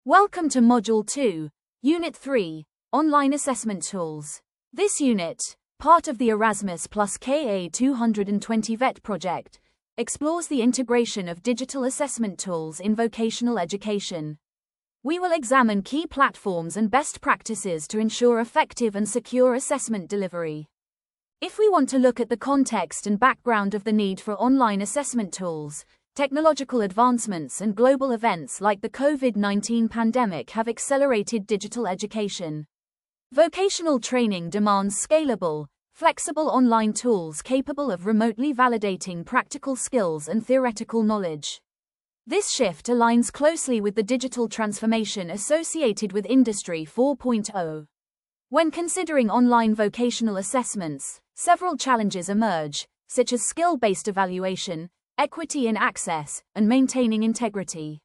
Welcome to Module 2, Unit 3, Online Assessment Tools. This unit, part of the Erasmus plus KA 220 VET project, explores the integration of digital assessment tools in vocational education. We will examine key platforms and best practices to ensure effective and secure assessment delivery. If we want to look at the context and background of the need for online assessment tools, technological advancements and global events like the COVID-19 pandemic have accelerated digital education. Vocational training demands scalable, flexible online tools capable of remotely validating practical skills and theoretical knowledge. This shift aligns closely with the digital transformation associated with Industry 4.0. When considering online vocational assessments, several challenges emerge, such as skill-based evaluation, equity in access, and maintaining integrity.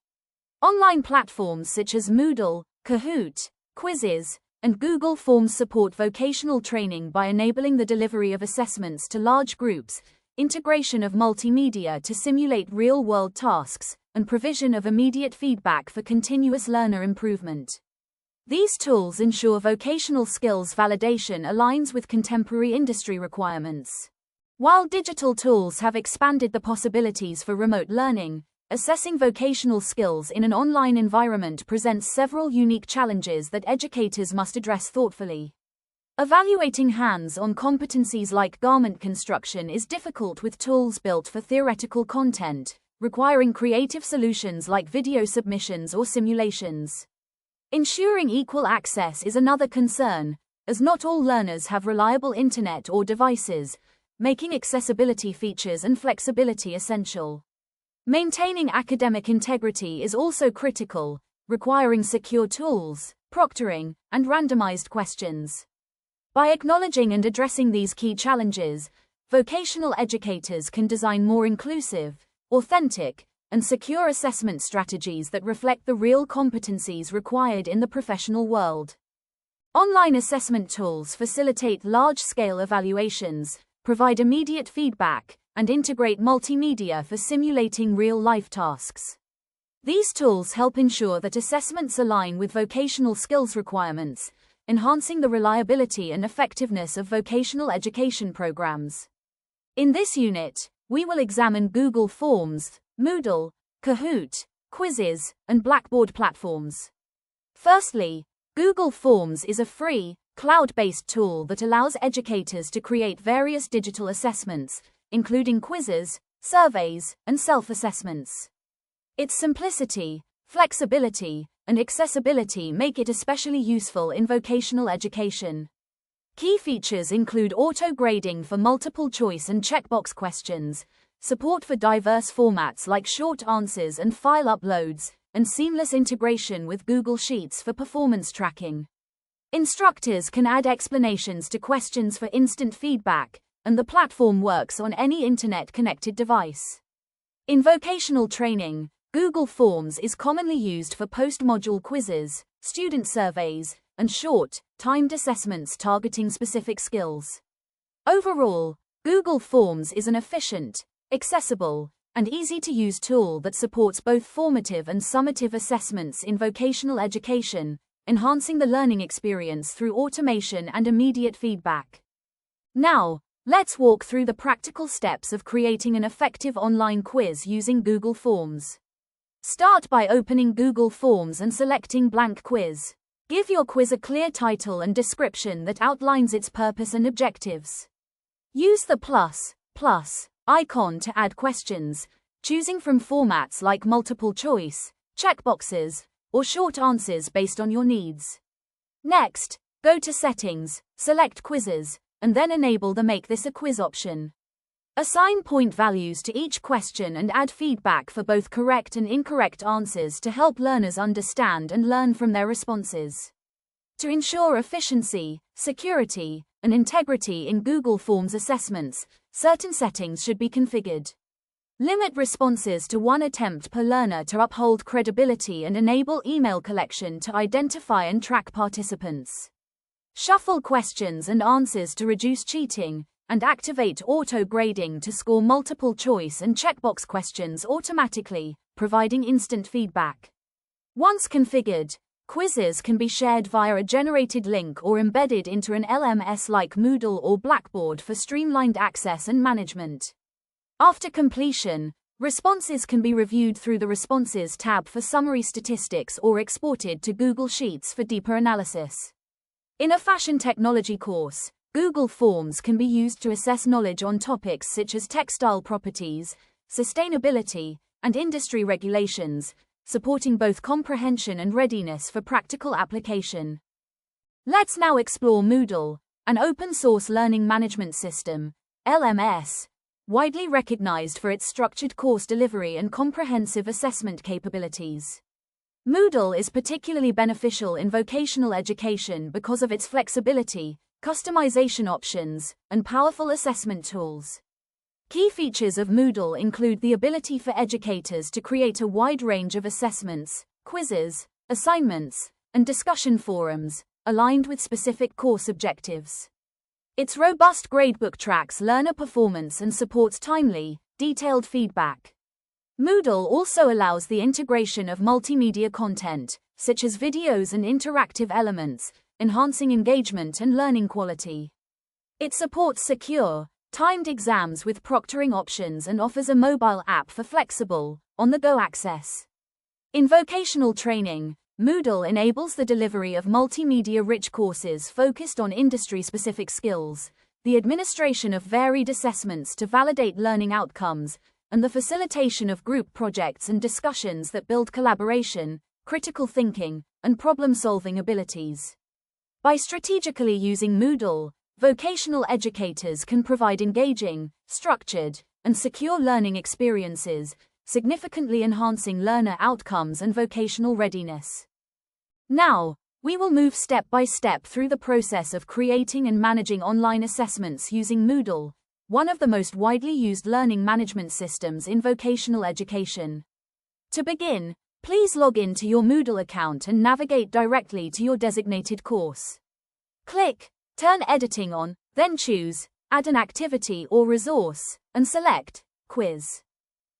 Online platforms such as Moodle, Kahoot, Quizizz, and Google Forms support vocational training by enabling the delivery of assessments to large groups, integration of multimedia to simulate real-world tasks, and provision of immediate feedback for continuous learner improvement. These tools ensure vocational skills validation aligns with contemporary industry requirements. While digital tools have expanded the possibilities for remote learning, assessing vocational skills in an online environment presents several unique challenges that educators must address thoughtfully. Evaluating hands-on competencies like garment construction is difficult with tools built for theoretical content, requiring creative solutions like video submissions or simulations. Ensuring equal access is another concern, as not all learners have reliable internet or devices, making accessibility features and flexibility essential. Maintaining academic integrity is also critical, requiring secure tools, proctoring, and randomized questions. By acknowledging and addressing these key challenges, vocational educators can design more inclusive, authentic, and secure assessment strategies that reflect the real competencies required in the professional world. Online assessment tools facilitate large-scale evaluations, provide immediate feedback, and integrate multimedia for simulating real-life tasks. These tools help ensure that assessments align with vocational skills requirements, enhancing the reliability and effectiveness of vocational education programs. In this unit, we will examine Google Forms, Moodle, Kahoot, Quizizz, and Blackboard platforms. Firstly, Google Forms is a free, cloud-based tool that allows educators to create various digital assessments, including quizzes, surveys, and self-assessments. Its simplicity, flexibility, and accessibility make it especially useful in vocational education. Key features include auto-grading for multiple-choice and checkbox questions, support for diverse formats like short answers and file uploads, and seamless integration with Google Sheets for performance tracking. Instructors can add explanations to questions for instant feedback, and the platform works on any internet-connected device. In vocational training, Google Forms is commonly used for post-module quizzes, student surveys, and short, timed assessments targeting specific skills. Overall, Google Forms is an efficient, accessible, and easy-to-use tool that supports both formative and summative assessments in vocational education, enhancing the learning experience through automation and immediate feedback. Now, let's walk through the practical steps of creating an effective online quiz using Google Forms. Start by opening Google Forms and selecting Blank Quiz. Give your quiz a clear title and description that outlines its purpose and objectives. Use the plus icon to add questions, choosing from formats like multiple choice, checkboxes, or short answers based on your needs. Next, go to Settings, select Quizzes, and then enable the Make This a Quiz option. Assign point values to each question and add feedback for both correct and incorrect answers to help learners understand and learn from their responses. To ensure efficiency, security, and integrity in Google Forms assessments, certain settings should be configured. Limit responses to one attempt per learner to uphold credibility and enable email collection to identify and track participants. Shuffle questions and answers to reduce cheating, and activate auto-grading to score multiple choice and checkbox questions automatically, providing instant feedback. Once configured, Quizizz can be shared via a generated link or embedded into an LMS like Moodle or Blackboard for streamlined access and management. After completion, responses can be reviewed through the Responses tab for summary statistics or exported to Google Sheets for deeper analysis. In a fashion technology course, Google Forms can be used to assess knowledge on topics such as textile properties, sustainability, and industry regulations, supporting both comprehension and readiness for practical application. Let's now explore Moodle, an open-source learning management system, LMS, widely recognized for its structured course delivery and comprehensive assessment capabilities. Moodle is particularly beneficial in vocational education because of its flexibility, customization options, and powerful assessment tools. Key features of Moodle include the ability for educators to create a wide range of assessments, quizzes, assignments, and discussion forums, aligned with specific course objectives. Its robust gradebook tracks learner performance and supports timely, detailed feedback. Moodle also allows the integration of multimedia content, such as videos and interactive elements, enhancing engagement and learning quality. It supports secure, timed exams with proctoring options and offers a mobile app for flexible, on-the-go access. In vocational training, Moodle enables the delivery of multimedia-rich courses focused on industry-specific skills, the administration of varied assessments to validate learning outcomes, and the facilitation of group projects and discussions that build collaboration, critical thinking, and problem-solving abilities. By strategically using Moodle, vocational educators can provide engaging, structured, and secure learning experiences, significantly enhancing learner outcomes and vocational readiness. Now, we will move step by step through the process of creating and managing online assessments using Moodle, one of the most widely used learning management systems in vocational education. To begin, please log in to your Moodle account and navigate directly to your designated course. Click Turn Editing on, then choose Add an activity or resource, and select Quiz.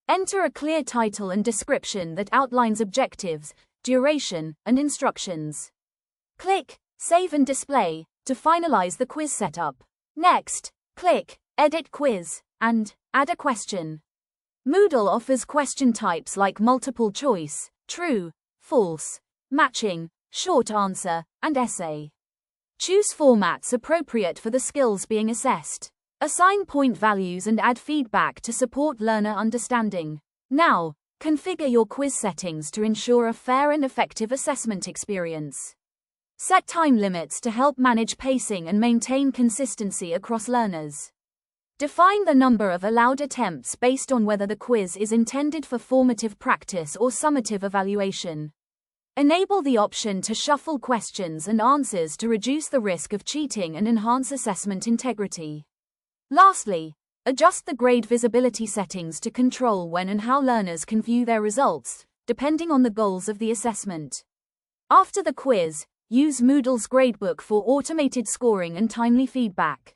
Enter a clear title and description that outlines objectives, duration, and instructions. Click Save and Display to finalize the quiz setup. Next, click Edit Quiz and Add a question. Moodle offers question types like multiple choice, true, false, matching, short answer, and essay. Choose formats appropriate for the skills being assessed. Assign point values and add feedback to support learner understanding. Now, configure your quiz settings to ensure a fair and effective assessment experience. Set time limits to help manage pacing and maintain consistency across learners. Define the number of allowed attempts based on whether the quiz is intended for formative practice or summative evaluation. Enable the option to shuffle questions and answers to reduce the risk of cheating and enhance assessment integrity. Lastly, adjust the grade visibility settings to control when and how learners can view their results, depending on the goals of the assessment. After the quiz, use Moodle's gradebook for automated scoring and timely feedback.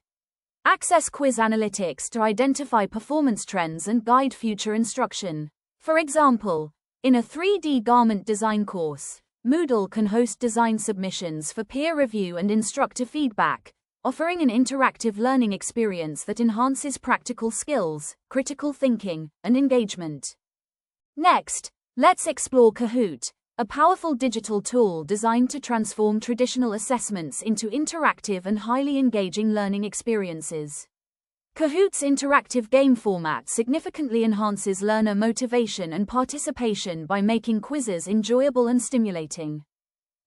Access quiz analytics to identify performance trends and guide future instruction. For example, in a 3D garment design course, Moodle can host design submissions for peer review and instructor feedback, offering an interactive learning experience that enhances practical skills, critical thinking, and engagement. Next, let's explore Kahoot, a powerful digital tool designed to transform traditional assessments into interactive and highly engaging learning experiences. Kahoot's interactive game format significantly enhances learner motivation and participation by making quizzes enjoyable and stimulating.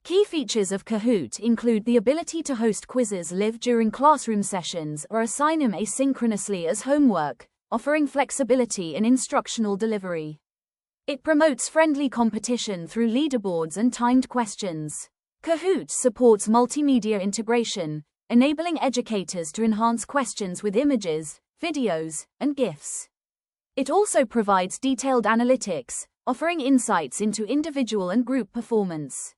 Key features of Kahoot include the ability to host quizzes live during classroom sessions or assign them asynchronously as homework, offering flexibility in instructional delivery. It promotes friendly competition through leaderboards and timed questions. Kahoot supports multimedia integration, enabling educators to enhance questions with images, videos, and GIFs. It also provides detailed analytics, offering insights into individual and group performance.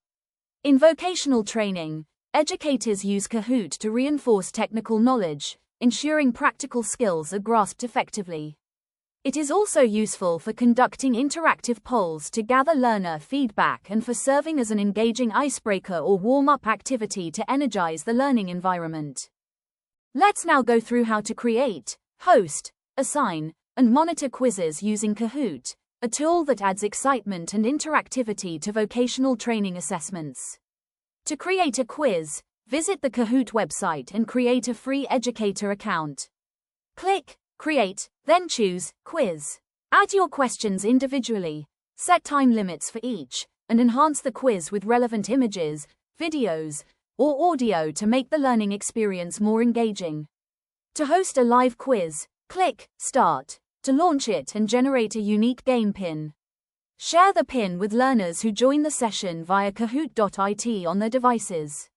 In vocational training, educators use Kahoot to reinforce technical knowledge, ensuring practical skills are grasped effectively. It is also useful for conducting interactive polls to gather learner feedback and for serving as an engaging icebreaker or warm-up activity to energize the learning environment. Let's now go through how to create, host, assign, and monitor quizzes using Kahoot, a tool that adds excitement and interactivity to vocational training assessments. To create a quiz, visit the Kahoot website and create a free educator account. Click Create, then choose Quiz. Add your questions individually, set time limits for each, and enhance the quiz with relevant images, videos, or audio to make the learning experience more engaging. To host a live quiz, click Start to launch it and generate a unique game pin. Share the pin with learners who join the session via Kahoot.it on their devices.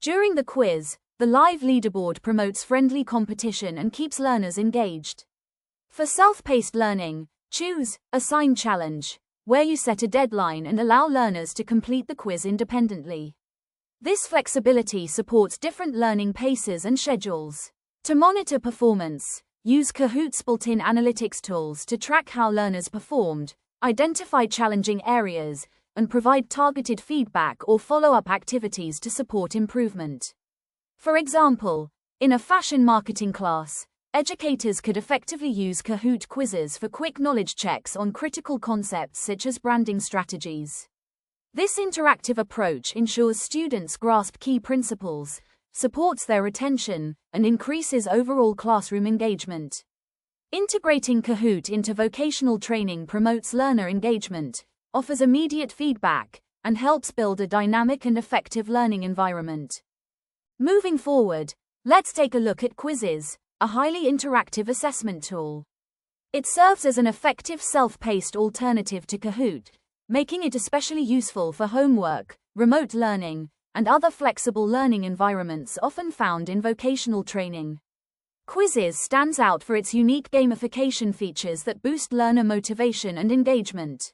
During the quiz, the live leaderboard promotes friendly competition and keeps learners engaged. For self-paced learning, choose Assign Challenge, where you set a deadline and allow learners to complete the quiz independently. This flexibility supports different learning paces and schedules. To monitor performance, use Kahoot's built-in analytics tools to track how learners performed, identify challenging areas, and provide targeted feedback or follow-up activities to support improvement. For example, in a fashion marketing class, educators could effectively use Kahoot quizzes for quick knowledge checks on critical concepts such as branding strategies. This interactive approach ensures students grasp key principles, supports their retention, and increases overall classroom engagement. Integrating Kahoot into vocational training promotes learner engagement, offers immediate feedback, and helps build a dynamic and effective learning environment. Moving forward, let's take a look at Quizizz, a highly interactive assessment tool. It serves as an effective self-paced alternative to Kahoot, making it especially useful for homework, remote learning, and other flexible learning environments often found in vocational training. Quizizz stands out for its unique gamification features that boost learner motivation and engagement.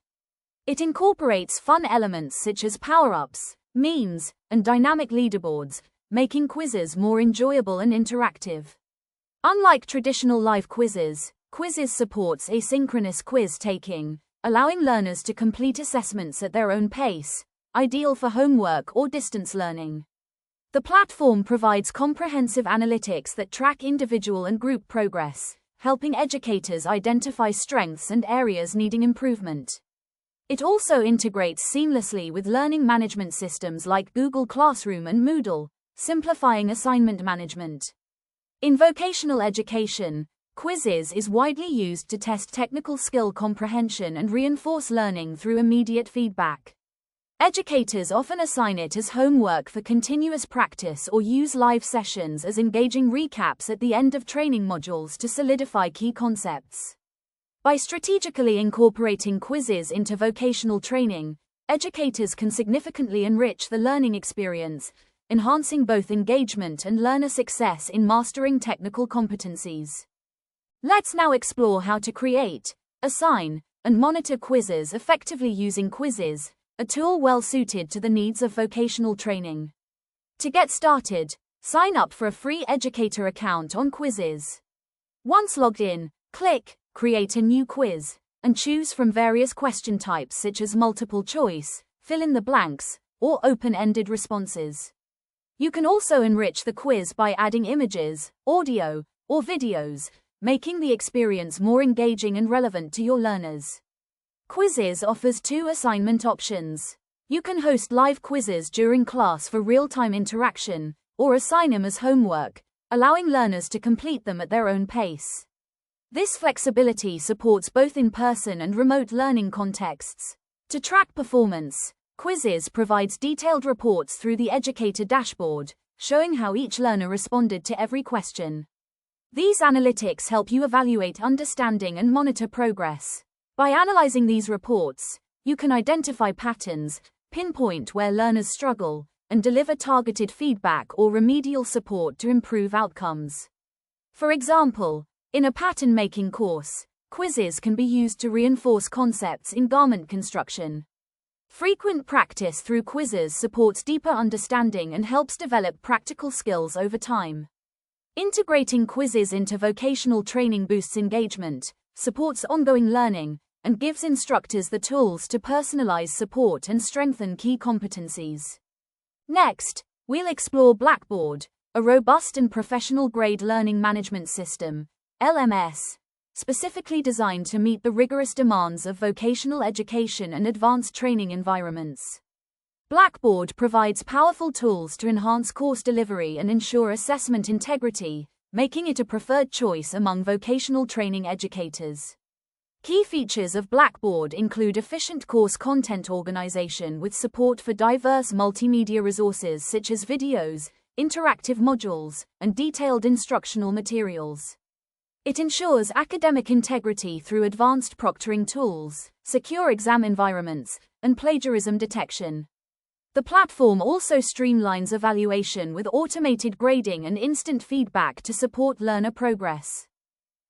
It incorporates fun elements such as power-ups, memes, and dynamic leaderboards, making quizzes more enjoyable and interactive. Unlike traditional live quizzes, Quizizz supports asynchronous quiz-taking, allowing learners to complete assessments at their own pace, ideal for homework or distance learning. The platform provides comprehensive analytics that track individual and group progress, helping educators identify strengths and areas needing improvement. It also integrates seamlessly with learning management systems like Google Classroom and Moodle, simplifying assignment management. In vocational education, Quizizz is widely used to test technical skill comprehension and reinforce learning through immediate feedback. Educators often assign it as homework for continuous practice or use live sessions as engaging recaps at the end of training modules to solidify key concepts. By strategically incorporating Quizizz into vocational training, educators can significantly enrich the learning experience, enhancing both engagement and learner success in mastering technical competencies. Let's now explore how to create, assign, and monitor quizzes effectively using Quizizz, a tool well suited to the needs of vocational training. To get started, sign up for a free educator account on Quizizz. Once logged in, click Create a new quiz, and choose from various question types such as multiple choice, fill in the blanks, or open-ended responses. You can also enrich the quiz by adding images, audio, or videos, making the experience more engaging and relevant to your learners. Quizizz offers two assignment options. You can host live quizzes during class for real-time interaction, or assign them as homework, allowing learners to complete them at their own pace. This flexibility supports both in-person and remote learning contexts. To track performance, Quizizz provides detailed reports through the educator dashboard, showing how each learner responded to every question. These analytics help you evaluate understanding and monitor progress. By analyzing these reports, you can identify patterns, pinpoint where learners struggle, and deliver targeted feedback or remedial support to improve outcomes. For example, in a pattern-making course, Quizizz can be used to reinforce concepts in garment construction. Frequent practice through Quizizz supports deeper understanding and helps develop practical skills over time. Integrating Quizizz into vocational training boosts engagement, supports ongoing learning, and gives instructors the tools to personalize support and strengthen key competencies. Next, we'll explore Blackboard, a robust and professional-grade learning management system, LMS, specifically designed to meet the rigorous demands of vocational education and advanced training environments. Blackboard provides powerful tools to enhance course delivery and ensure assessment integrity, making it a preferred choice among vocational training educators. Key features of Blackboard include efficient course content organization with support for diverse multimedia resources such as videos, interactive modules, and detailed instructional materials. It ensures academic integrity through advanced proctoring tools, secure exam environments, and plagiarism detection. The platform also streamlines evaluation with automated grading and instant feedback to support learner progress.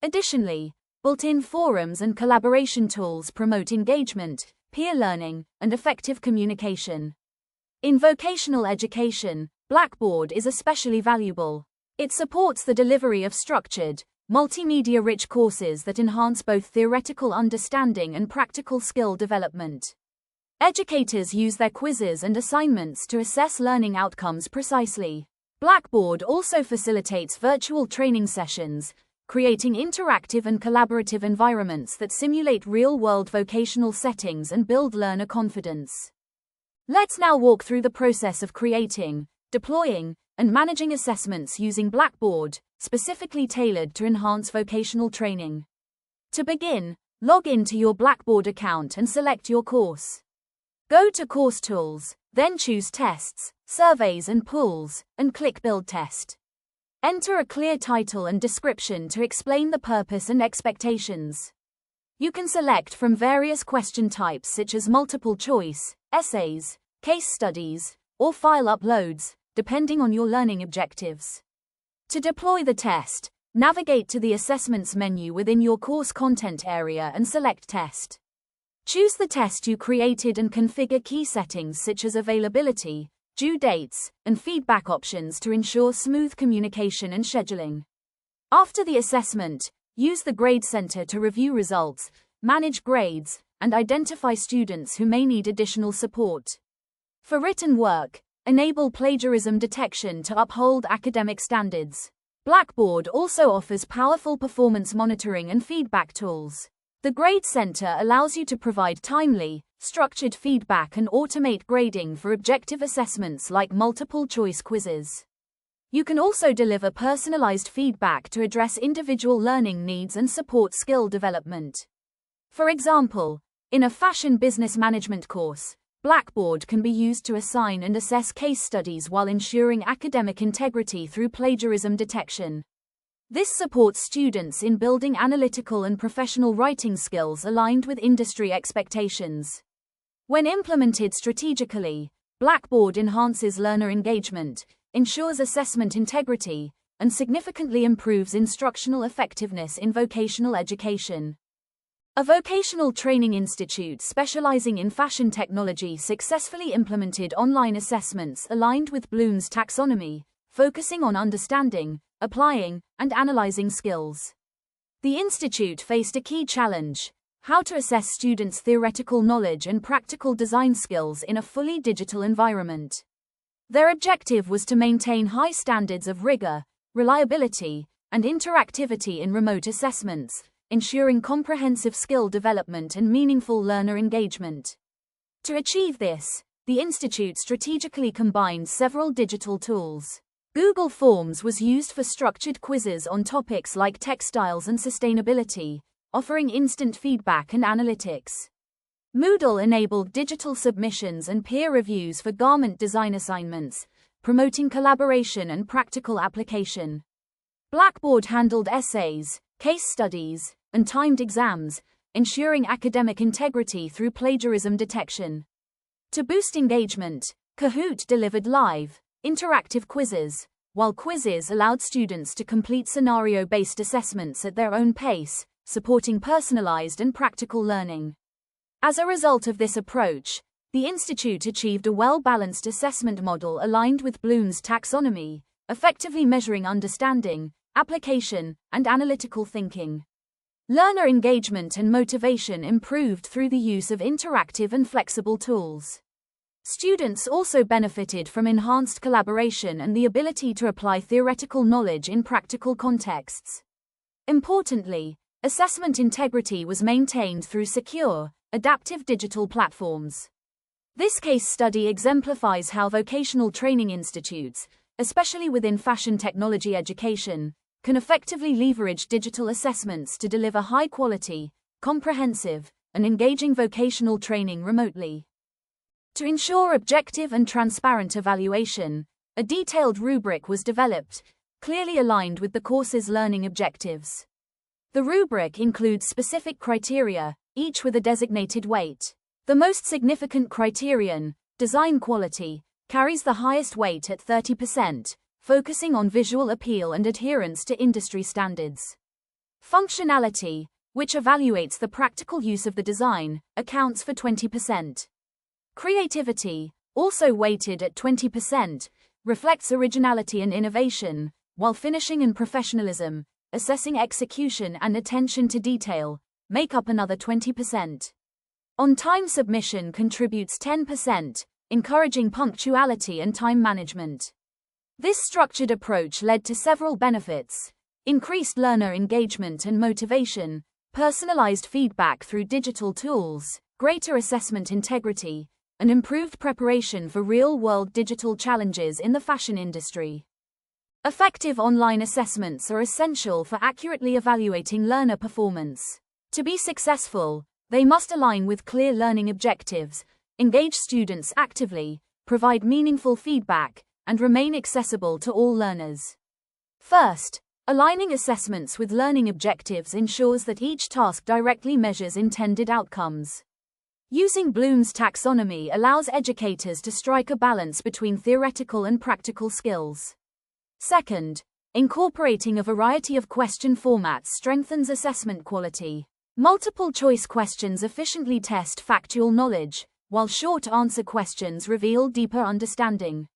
Additionally, built-in forums and collaboration tools promote engagement, peer learning, and effective communication. In vocational education, Blackboard is especially valuable. It supports the delivery of structured, multimedia-rich courses that enhance both theoretical understanding and practical skill development. Educators use their quizzes and assignments to assess learning outcomes precisely. Blackboard also facilitates virtual training sessions, creating interactive and collaborative environments that simulate real-world vocational settings and build learner confidence. Let's now walk through the process of creating, deploying, and managing assessments using Blackboard, specifically tailored to enhance vocational training. To begin, log into your Blackboard account and select your course. Go to Course Tools, then choose Tests, Surveys and Pools, and click Build Test. Enter a clear title and description to explain the purpose and expectations. You can select from various question types such as multiple choice, essays, case studies, or file uploads, depending on your learning objectives. To deploy the test, navigate to the Assessments menu within your course content area and select Test. Choose the test you created and configure key settings such as availability, due dates, and feedback options to ensure smooth communication and scheduling. After the assessment, use the Grade Center to review results, manage grades, and identify students who may need additional support. For written work, enable plagiarism detection to uphold academic standards. Blackboard also offers powerful performance monitoring and feedback tools. The Grade Center allows you to provide timely, structured feedback and automate grading for objective assessments like multiple-choice quizzes. You can also deliver personalized feedback to address individual learning needs and support skill development. For example, in a fashion business management course, Blackboard can be used to assign and assess case studies while ensuring academic integrity through plagiarism detection. This supports students in building analytical and professional writing skills aligned with industry expectations. When implemented strategically, Blackboard enhances learner engagement, ensures assessment integrity, and significantly improves instructional effectiveness in vocational education. A vocational training institute specializing in fashion technology successfully implemented online assessments aligned with Bloom's taxonomy, focusing on understanding, applying, and analyzing skills. The institute faced a key challenge: how to assess students' theoretical knowledge and practical design skills in a fully digital environment. Their objective was to maintain high standards of rigor, reliability, and interactivity in remote assessments, ensuring comprehensive skill development and meaningful learner engagement. To achieve this, the institute strategically combined several digital tools. Google Forms was used for structured quizzes on topics like textiles and sustainability, offering instant feedback and analytics. Moodle enabled digital submissions and peer reviews for garment design assignments, promoting collaboration and practical application. Blackboard handled essays, case studies, and timed exams, ensuring academic integrity through plagiarism detection. To boost engagement, Kahoot delivered live, interactive quizzes, while Quizizz allowed students to complete scenario-based assessments at their own pace, supporting personalized and practical learning. As a result of this approach, the institute achieved a well-balanced assessment model aligned with Bloom's taxonomy, effectively measuring understanding, application, and analytical thinking. Learner engagement and motivation improved through the use of interactive and flexible tools. Students also benefited from enhanced collaboration and the ability to apply theoretical knowledge in practical contexts. Importantly, assessment integrity was maintained through secure, adaptive digital platforms. This case study exemplifies how vocational training institutes, especially within fashion technology education, can effectively leverage digital assessments to deliver high-quality, comprehensive, and engaging vocational training remotely. To ensure objective and transparent evaluation, a detailed rubric was developed, clearly aligned with the course's learning objectives. The rubric includes specific criteria, each with a designated weight. The most significant criterion, design quality, carries the highest weight at 30%, focusing on visual appeal and adherence to industry standards. Functionality, which evaluates the practical use of the design, accounts for 20%. Creativity, also weighted at 20%, reflects originality and innovation, while finishing and professionalism, assessing execution and attention to detail, make up another 20%. On-time submission contributes 10%, encouraging punctuality and time management. This structured approach led to several benefits: increased learner engagement and motivation, personalized feedback through digital tools, greater assessment integrity, and improved preparation for real-world digital challenges in the fashion industry. Effective online assessments are essential for accurately evaluating learner performance. To be successful, they must align with clear learning objectives, engage students actively, provide meaningful feedback, and remain accessible to all learners. First, aligning assessments with learning objectives ensures that each task directly measures intended outcomes. Using Bloom's taxonomy allows educators to strike a balance between theoretical and practical skills. Second, incorporating a variety of question formats strengthens assessment quality. Multiple-choice questions efficiently test factual knowledge, while short-answer questions reveal deeper understanding.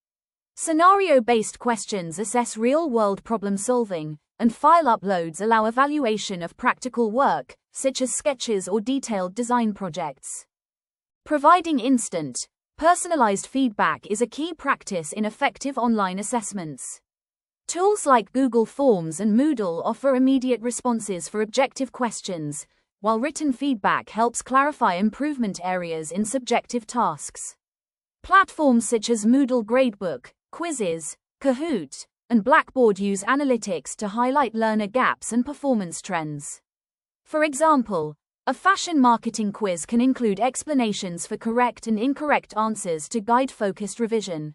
Scenario-based questions assess real-world problem-solving, and file uploads allow evaluation of practical work, such as sketches or detailed design projects. Providing instant, personalized feedback is a key practice in effective online assessments. Tools like Google Forms and Moodle offer immediate responses for objective questions, while written feedback helps clarify improvement areas in subjective tasks. Platforms such as Moodle Gradebook, Quizizz, Kahoot, and Blackboard use analytics to highlight learner gaps and performance trends. For example, a fashion marketing quiz can include explanations for correct and incorrect answers to guide focused revision.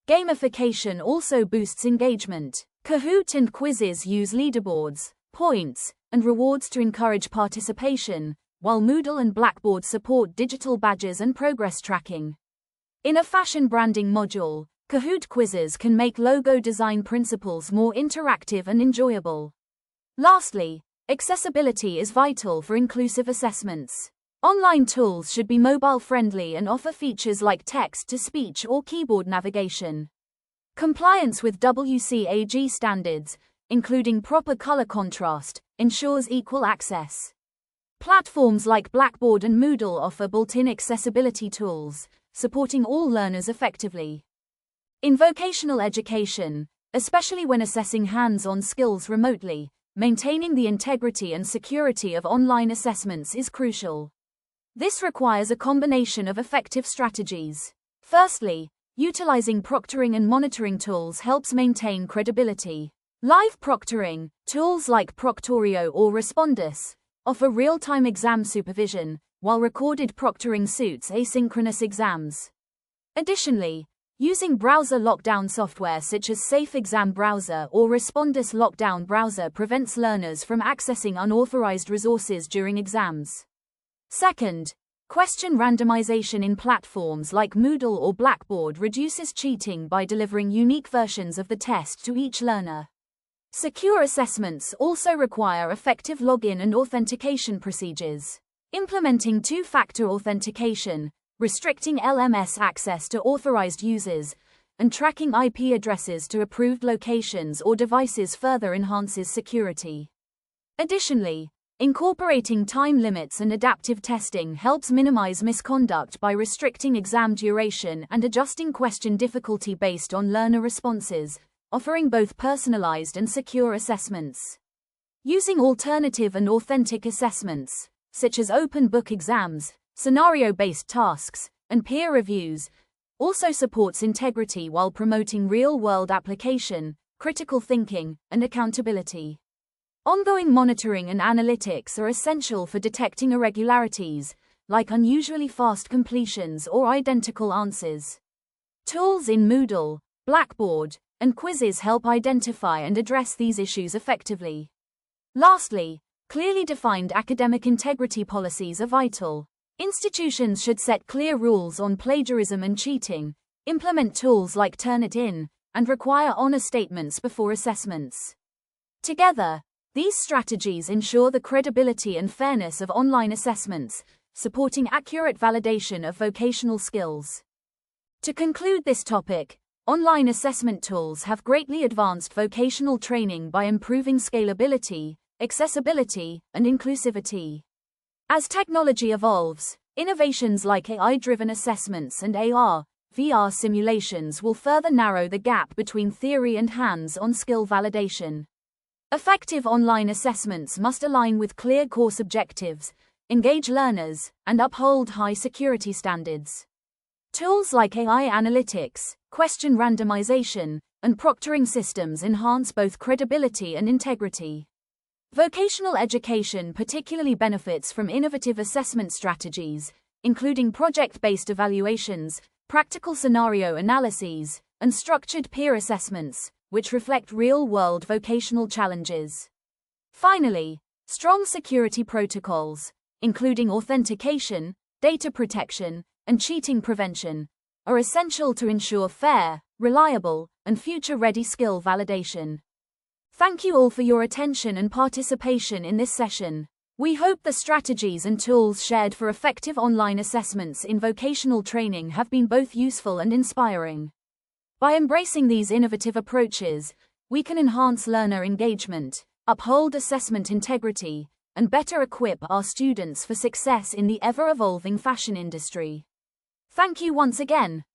Gamification also boosts engagement. Kahoot and Quizizz use leaderboards, points, and rewards to encourage participation, while Moodle and Blackboard support digital badges and progress tracking. In a fashion branding module, Kahoot quizzes can make logo design principles more interactive and enjoyable. Lastly, accessibility is vital for inclusive assessments. Online tools should be mobile-friendly and offer features like text-to-speech or keyboard navigation. Compliance with WCAG standards, including proper color contrast, ensures equal access. Platforms like Blackboard and Moodle offer built-in accessibility tools, supporting all learners effectively. In vocational education, especially when assessing hands-on skills remotely, maintaining the integrity and security of online assessments is crucial. This requires a combination of effective strategies. Firstly, utilizing proctoring and monitoring tools helps maintain credibility. Live proctoring, tools like Proctorio or Respondus, offer real-time exam supervision, while recorded proctoring suits asynchronous exams. Additionally, using browser lockdown software such as Safe Exam Browser or Respondus Lockdown Browser prevents learners from accessing unauthorized resources during exams. Second, question randomization in platforms like Moodle or Blackboard reduces cheating by delivering unique versions of the test to each learner. Secure assessments also require effective login and authentication procedures. Implementing two-factor authentication, restricting LMS access to authorized users, and tracking IP addresses to approved locations or devices further enhances security. Additionally, Incorporating time limits and adaptive testing helps minimize misconduct by restricting exam duration and adjusting question difficulty based on learner responses, offering both personalized and secure assessments. Using alternative and authentic assessments, such as open book exams, scenario-based tasks, and peer reviews, also supports integrity while promoting real-world application, critical thinking, and accountability. Ongoing monitoring and analytics are essential for detecting irregularities, like unusually fast completions or identical answers. Tools in Moodle, Blackboard, and Quizizz help identify and address these issues effectively. Lastly, clearly defined academic integrity policies are vital. Institutions should set clear rules on plagiarism and cheating, implement tools like Turnitin, and require honor statements before assessments. Together, these strategies ensure the credibility and fairness of online assessments, supporting accurate validation of vocational skills. To conclude this topic, online assessment tools have greatly advanced vocational training by improving scalability, accessibility, and inclusivity. As technology evolves, innovations like AI-driven assessments and AR/VR simulations will further narrow the gap between theory and hands-on skill validation. Effective online assessments must align with clear course objectives, engage learners, and uphold high security standards. Tools like AI analytics, question randomization, and proctoring systems enhance both credibility and integrity. Vocational education particularly benefits from innovative assessment strategies, including project-based evaluations, practical scenario analyses, and structured peer assessments, which reflect real-world vocational challenges. Finally, strong security protocols, including authentication, data protection, and cheating prevention, are essential to ensure fair, reliable, and future-ready skill validation. Thank you all for your attention and participation in this session. We hope the strategies and tools shared for effective online assessments in vocational training have been both useful and inspiring. By embracing these innovative approaches, we can enhance learner engagement, uphold assessment integrity, and better equip our students for success in the ever-evolving fashion industry. Thank you once again.